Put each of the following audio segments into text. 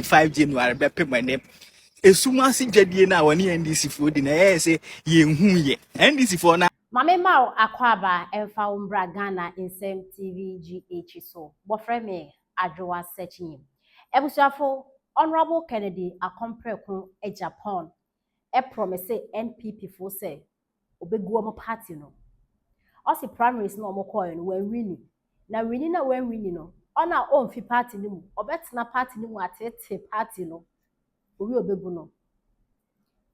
5 January bepe my name. Esumasi JDM na wani NDC for di na say ye hu ye. NDC for na Mame Mao Akwaba Emfa Umbra Ghana Insem TV GH so. Bofre me Adwoa searching. Ebusuafo Honorable Kennedy Akompreko Agyapong promise NPP for say obegu omo party no. Osi primaries no omo call no when winning. Na winning na when winning no. Ona on fi party ni mu. Obetena party ni mu atete party no. Owi obegu no.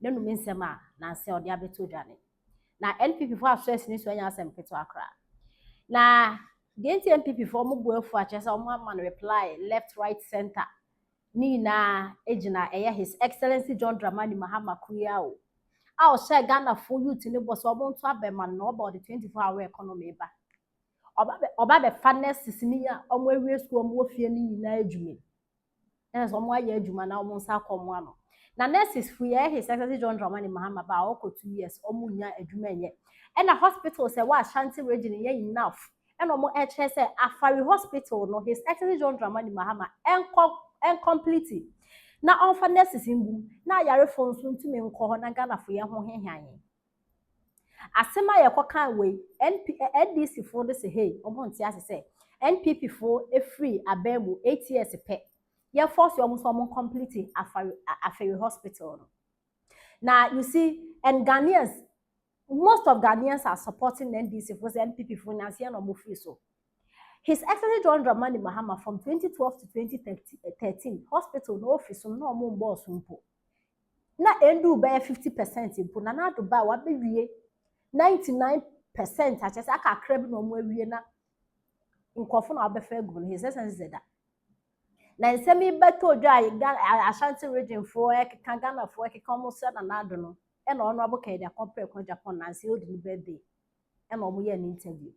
Nenu mensema na se ode abeto dwane. Na NPP for stress ni so anya asem keto akra. Na the NPP for mo buafu ache say omo man reply left right center. Ni na ejina His Excellency John Dramani Mahama Kuriao. I'll share Ghana for youth in the boss or won't have a man about the 24-hour economy ba. Oba be fairness senior on where we school more feeling in Najumi. And some why Juma now won't sack on one. Na nurse is free His Excellency John Dramani Mahama ba oko 2 years omunya edwuma ye. And a hospital say wa Ashanti region ye enough. And omo HS say Afari Hospital no His Excellency John Dramani Mahama complete. Na onfa nurses imbu na yare phone so ntumi nkọ ho na Ghana fo ye ho hehanye. Asema ye kokan we NDC for this hey omo nti ase say NPP for a free abemu 8 years pe. Ye force you almost complete Afari Hospital. Now you see, and Ghanaians, most of Ghanaians are supporting NDC for the NPP for Nancy no free so. His Excellency John Dramani Mahama from 2012 to 2013, hospital no office no more boss umpo. Na endu by 50% impo na na do ba wa be wie 99% achese aka krab no mo wie na nkofo na obefa gu His Excellency said that. Na nsemi beto dwa Ashanti region for Ghana for come said na do no e na Honorable Kennedy Akompreko Agyapong na say odi birthday e na omo ye an interview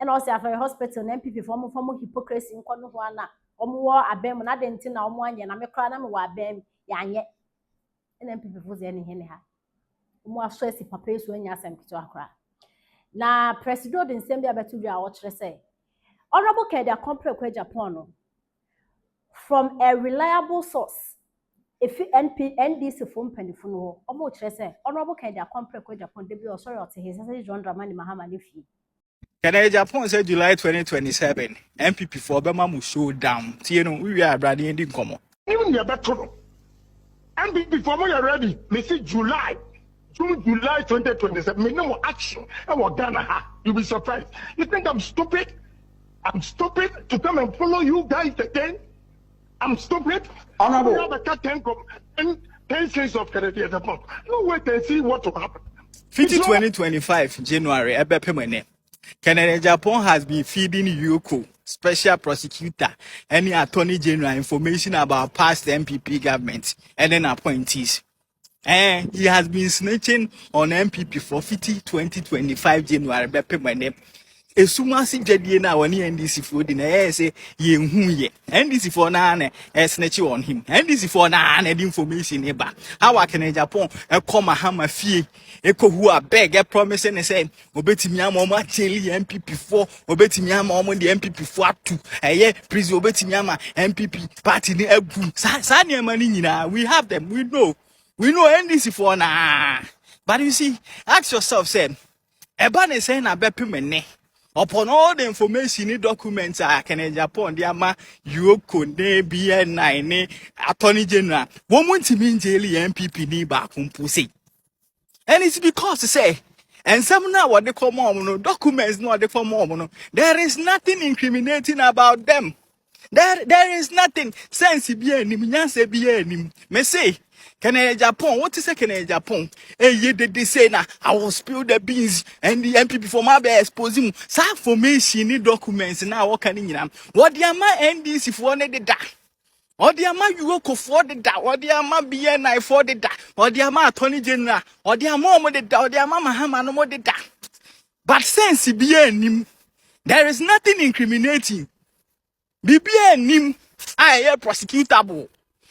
e na o say Afari Hospital na NPP for mo hypocrisy nko no ho ana omo wo abem na de nti na omo anye na me kra na me wo abem ya anye e na NPP for ze ne he ne ha omo aso esi papa esu anya asem kito akra na president nsem bia beto dwa wo kire say Honorable Kennedy Akompreko Agyapong no from a reliable source. If NDC for mpanifo no omo kire say Honorable Kennedy Akompreko Agyapong dey be sorry to His Excellency John Dramani Mahama nefi. Kennedy Agyapong said July 2027 MPP for Bema mu showdown. Tie no we are brady ndi nkomo. Even the better. MPP for more ready. Me see July 2027. Me no more action. I will Ghana. You'll be surprised. You think I'm stupid? I'm stupid to come and follow you guys again? I'm stupid. Honorable. We have a 10 cents of Kennedy Agyapong. No wait and see what will happen. 2025 January ebepe mene. Kennedy Agyapong has been feeding Yoko, special prosecutor, any attorney general information about past MPP government and then appointees. And he has been snitching on MPP for 2025 January ebepe mene. Esumasi JDM na wani NDC for di na say ye hu ye. NDC for na snitch on him. NDC for na the information eba. How Kennedy Agyapong come Mahama fie eko who beg e promise and say obetimi ama omo acheli MPP for obetimi ama omo the MPP for atu. Eye prison obetimi ama MPP party ni agu. Sa ne mani nyina we have them. We know NDC for na. But you see, ask yourself said eba ne say na bepi mene. Upon all the information in documents Kennedy Agyapong the ama Yoko ne BN9 ne Attorney General won't mean daily MPP ni ba kumpusi. And it's because say and some now what they call no documents no they for no there is nothing incriminating about them. There is nothing sense be any nyanse be any me say Kennedy Agyapong, what is Kennedy Agyapong? Ye they say na I will spill the beans and the MPP for my be exposing some formation ni documents now what can you what the ama NDC for ne da or the ama Yoko for the da or the ama BNI for the da or the ama Attorney General or the ama the da or the ama Mahama no more the da. But since be any there is nothing incriminating. BBN I prosecutable.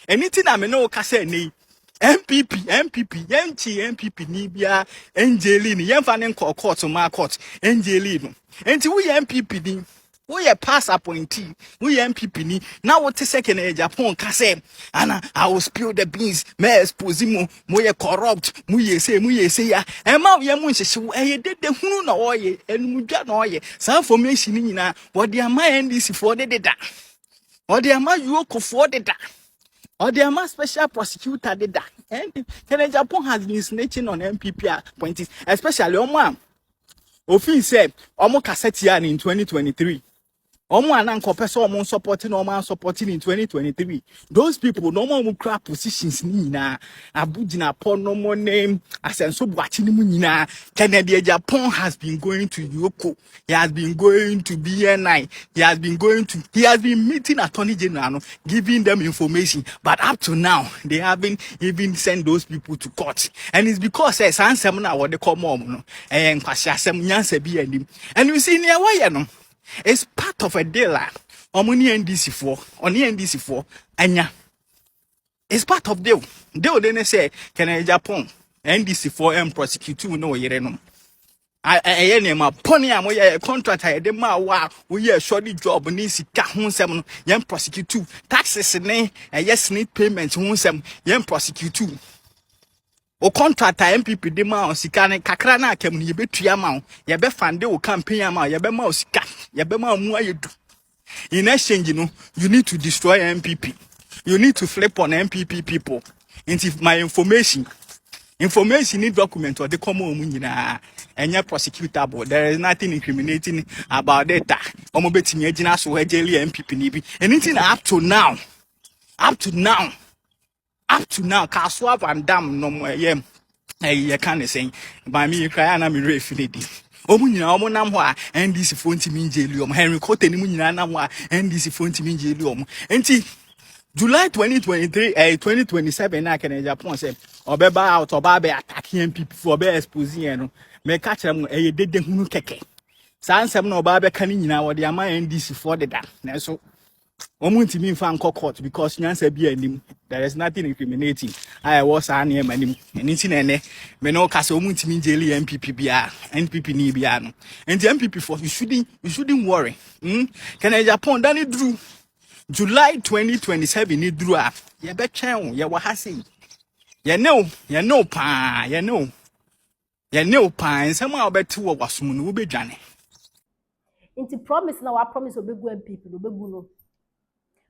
Anything I may know kase ni MPP MPP ni bia Angeline yen fa ne court ma court Angeline enti we MPP din We a pass appointee, we MPP ni. Now what is second Agyapong ka say, Anna, I will spill the beans, me expose mo corrupt, mu ye say ya. And ma ye mu nhye e did the hunu na oye, enu dwa na oye. Sa information ni nyina, what the ama NDC for the data. What the ama Yoko for the data. Or the ama special prosecutor did that. And Agyapong has been snitching on MPP appointees, especially Omo. Ofin said, Omo Kassetia in 2023. Omo ananko person omo supporting omo supporting in 2023. Those people no more crap positions ni na abugina pon no more name asenso buachi ni mu nyina. Kennedy Agyapong has been going to Yoko. He has been going to BNI. He has been meeting Attorney General, giving them information. But up to now, they haven't even sent those people to court. And it's because some seminar what they call mom no and kwasha sem nyanse bi anim. And you see near why no. It's part of a deal. Omuni NDC for on the NDC for anya. It's part of deal. Deal then say can Agyapong NDC for prosecute you no yere no. I ma pony am we contract I de ma wa we shorty job ni sika ho nsem no yen prosecute taxes ne yes need payment ho nsem yen prosecute o contract MPP de ma o sika ne kakra na akam ne yebetua ma o ye be fund o campaign ma ye be ma o sika ye be ma mu ayedu in exchange no you need to destroy MPP, you need to flip on MPP people into my information need document or the common nyina enya prosecutable. There is nothing incriminating about data omo betimi agina so hegeli MPP ni bi anything up to now Kaswa Van Dam no yem ye can say by me cry na me refinity omu nyina omo nam ho a NDC fo ntimi njeli Henry Kote ni mu nyina nam ho a NDC fo ntimi njeli enti July 2023 2027 na can Agyapong say obeba out oba be attack MPP for be expose no me ka kire mu dede hunu keke sa nsem na oba be ka ni nyina wo de ama NDC for the da na so omuntu mi mfa nko court because nyansa bi anim there is nothing incriminating I was an em anim enti na ene me no ka se omuntu mi jeli MPP bia NPP ni bia no enti MPP for you shouldn't worry can Agyapong dan dru July 2027 ni dru a ye be twen ye wa ha sei ye know pa nsem a obeti wo wasom no wo bedwane Inti promise na wa promise obegu MPP no obegu no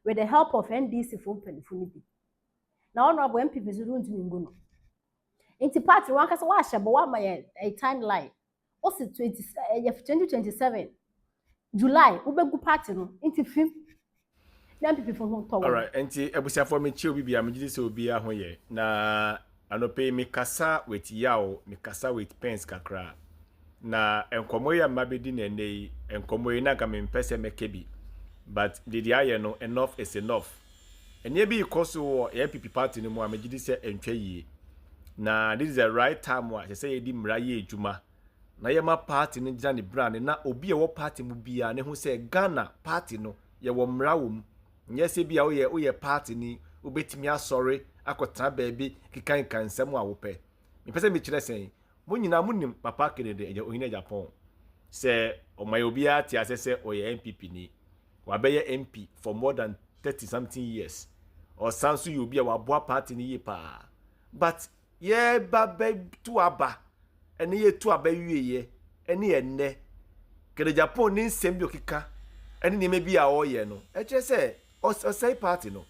with the help of NDC from Penifunibi. Now honorable MPP is doing to no. Inti party one kasa wa shebo wa my a timeline. Osi 2027 July obegu party no inti film MPP from home tower. All right, enti ebusia for me chill bibia me gidi se obi a ho ye na anope me kasa with yaw me kasa with pens kakra na enkomo ya mabedi na nei enkomo yi na ka me mpese mekebi but the aye no enough is enough enye bi koso MPP party ni mu a me gidi se entwa yi na this is the right time wa say yedi mra ye adwuma na ye ma party ni gina ni brand na obi e wo party mu bia ne ho say Ghana party no ye wo mra wo mu nyese bia wo ye party ni obetimi asori akotana baabi kikan kansam a wo pe me pese me kire sen mo nyina mo nim papa Kennedy ohina Agyapong se o mai obi ati asese o ye MPP ni wa be ye MP for more than 30 something years or sansu you be a boa party ni ye pa but ye ba be tu aba ene ye tu aba wiye ene enne Kennedy Agyapong ni nsem bi okika ene ni me bi a o ye no e kire se o say party no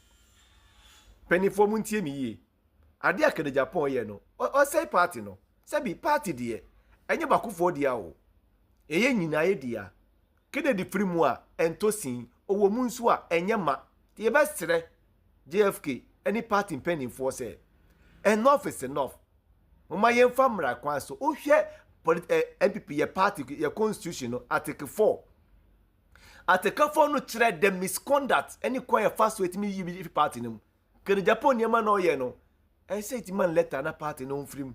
penifo mu ntie mi ye ade a Kennedy Agyapong ye no o say party no sabi party de enye bakufo dia o eye nyina ye dia Kennedy free mu a entosin owo mu nso a enye ma ye be sere JFK any party penifo say enough is enough mama ye mfa mra kwan so o hwe MPP ye party ye constitution no article 4 article 4 no kire the misconduct any kwan fast with me yi party no Kennedy Agyapong niema no ye no I say it man letter na party no free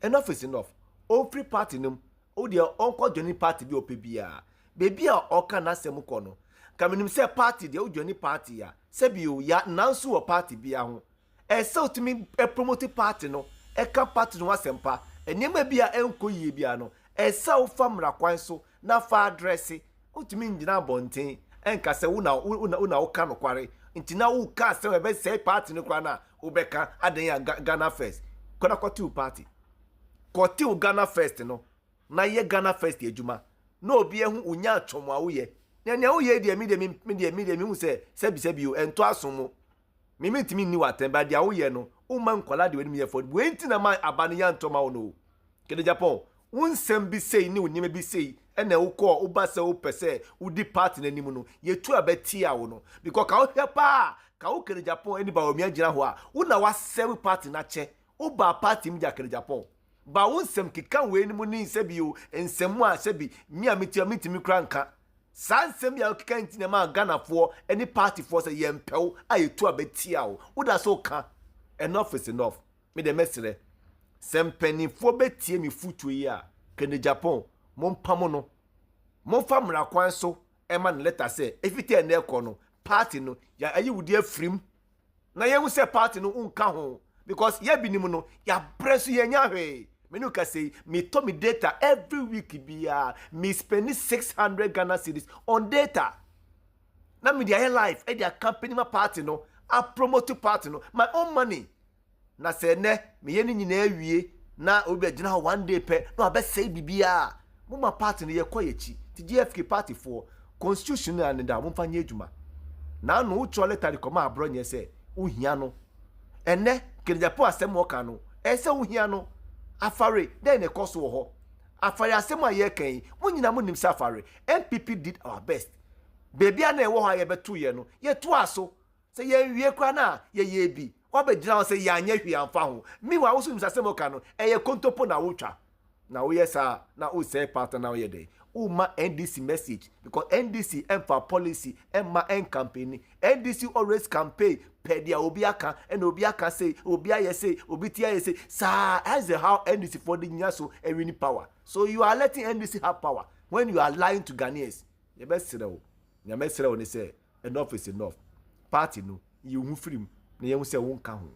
enough is enough o free party no o de onko journey party bi opebia baby a oka na sem ko no kamenim say party de o journey party ya se bi o ya nanso o party bia ho e se otimi promote party no e ka party no asempa enema bia enko yie bia no e se o famra kwan so na fa address utimi njina bonten enka se una uka no kware ntina uka se we be say party no kwa na ubeka adan ya Ghana first kona kwati party kwati Ghana first no na ye Ghana first ejuma na obi ehu unya atwomo awoye na wo ye de mi hu se bi o ento asomo mi ntimi ni watemba de awoye no uma nkwala de wani mi yefo we ntina ma abane ya ntoma wo no kede Japan unsem bi sei ni unyeme bi sei ena ukọ ubase upese udi party na nimu no yetu abeti awo no because ka ohepa ka ukere Japan eni ba omi agina ho a una wa serve party na che uba party mi jakere Japan ba unsem kika we nimu ni nsebi o ensemu a sebi mi mitimi kranka sansem ya kika ntina ma Ghana fo eni party fo se yempew a yetu abeti awo uda so ka enough is enough me de mesere sempeni fo betie mi futu yi a kende Japan mompamo no momfa mra kwan so ema ne letter say efite na ekọ no party no ya ayi wudi afrim na ye hu say party no unka ho because ye binim no ya bresu ye nya hwe me no ka say me to me data every week bia me spend 600 Ghana cedis on data na me dia life e dia company ma party no a promote party no my own money na se ne me ye ni nyina awie na obi agina one day pe no abesai bibia mama party no ye koyechi ti GFK party for constitution and da mo fanye adwuma na no ucho letter de koma abro nye se uhia no ene Japan asem woka no ese uhia no afare den e koso wo ho afare asem aye kan mo nyina mo nim safare NPP did our best baby na e wo ha ye betu ye no ye to aso se ye wie kwa na ye bi obegina se ya anya hwi amfa ho mi wa wo so nim asem woka no eye kontopo na wotwa na wo yesa na wo say partner na wo ye dey uma NDC message because NDC emfa policy emma en campaign NDC always campaign per dia obi aka and obi aka say obi aye say obi tia aye say sa as how NDC for the nyaso e win power so you are letting NDC have power when you are lying to Ghanaians ye best say ne say enough is enough party no you hu free na ye hu say won ka ho